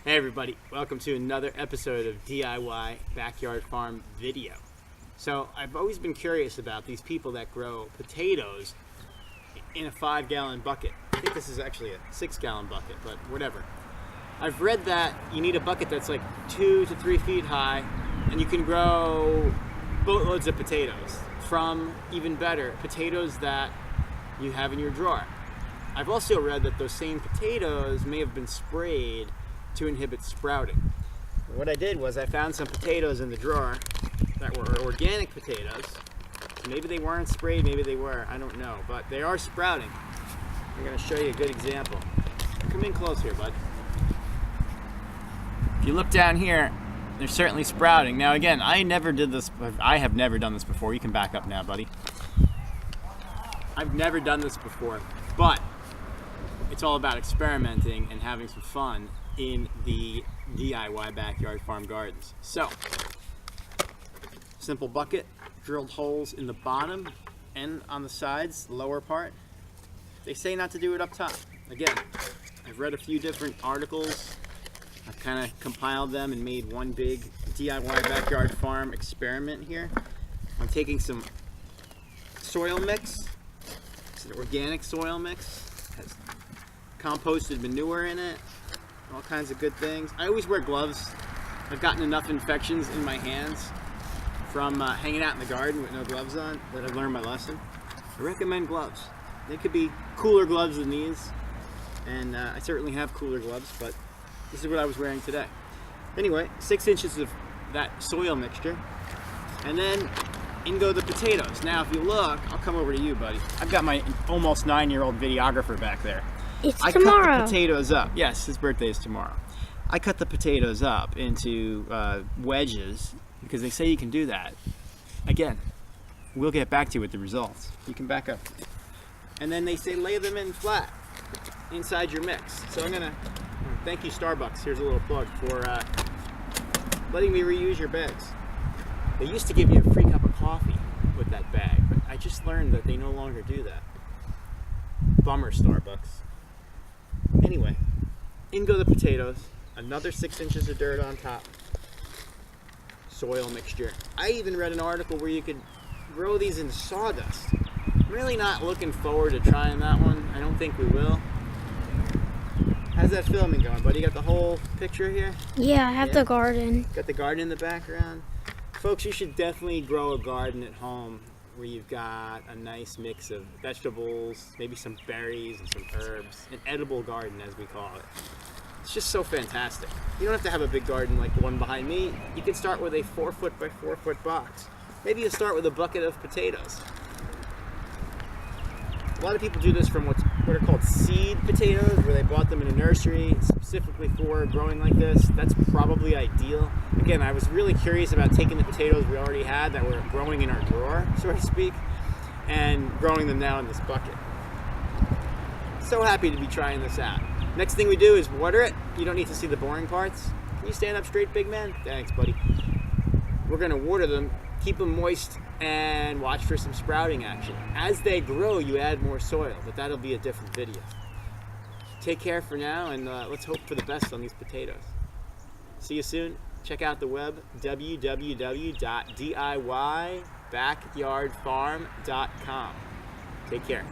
Hey everybody, welcome to another episode of DIY Backyard Farm Video. So I've always been curious about these people that grow potatoes in a 5-gallon bucket. I think this is actually a 6-gallon bucket, but whatever. I've read that you need a bucket that's like 2 to 3 feet high, and you can grow boatloads of potatoes from, even better, potatoes that you have in your drawer. I've also read that those same potatoes may have been sprayed to inhibit sprouting. What I did was I found some potatoes in the drawer that were organic potatoes. Maybe they weren't sprayed, maybe they were, I don't know, but they are sprouting. I'm going to show you a good example. Come in close here, bud. If you look down here, they're certainly sprouting. Now again, I have never done this before. You can back up now, buddy. I've never done this before, but it's all about experimenting and having some fun in the DIY backyard farm gardens. So, simple bucket, drilled holes in the bottom and on the sides, the lower part. They say not to do it up top. Again, I've read a few different articles. I've kind of compiled them and made one big DIY backyard farm experiment here. I'm taking some soil mix. It's an organic soil mix. It has composted manure in it. All kinds of good things. I always wear gloves. I've gotten enough infections in my hands from hanging out in the garden with no gloves on that I've learned my lesson. I recommend gloves. They could be cooler gloves than these, and I certainly have cooler gloves, but this is what I was wearing today. Anyway, 6 inches of that soil mixture, and then in go the potatoes. Now if you look, I'll come over to you, buddy. I've got my almost 9-year-old videographer back there. It's I tomorrow. cut the potatoes up. Yes, his birthday is tomorrow. I cut the potatoes up into wedges because they say you can do that. Again, we'll get back to you with the results. You can back up. And then they say lay them in flat inside your mix. So I'm going to thank you, Starbucks. Here's a little plug for letting me reuse your bags. They used to give you a free cup of coffee with that bag, but I just learned that they no longer do that. Bummer, Starbucks. Anyway, in go the potatoes, another 6 inches of dirt on top, soil mixture. I even read an article where you could grow these in sawdust. I'm really not looking forward to trying that one. I don't think we will. How's that filming going, buddy? You got the whole picture here? Yeah, I have the garden. Got the garden in the background. Folks, you should definitely grow a garden at home where you've got a nice mix of vegetables, maybe some berries and some herbs, an edible garden as we call it. It's just so fantastic. You don't have to have a big garden like the one behind me. You can start with a 4-foot by 4-foot box. Maybe you start with a bucket of potatoes. A lot of people do this from what are called seed potatoes, where they bought them in a nursery specifically for growing like this. That's probably ideal. Again, I was really curious about taking the potatoes we already had that were growing in our drawer, so to speak, and growing them now in this bucket. So happy to be trying this out. Next thing we do is water it. You don't need to see the boring parts. Can you stand up straight, big man? Thanks, buddy. We're gonna water them, keep them moist, and watch for some sprouting action. As they grow, you add more soil, but that'll be a different video. Take care for now, and let's hope for the best on these potatoes. See you soon. Check out the web, www.diybackyardfarm.com. Take care.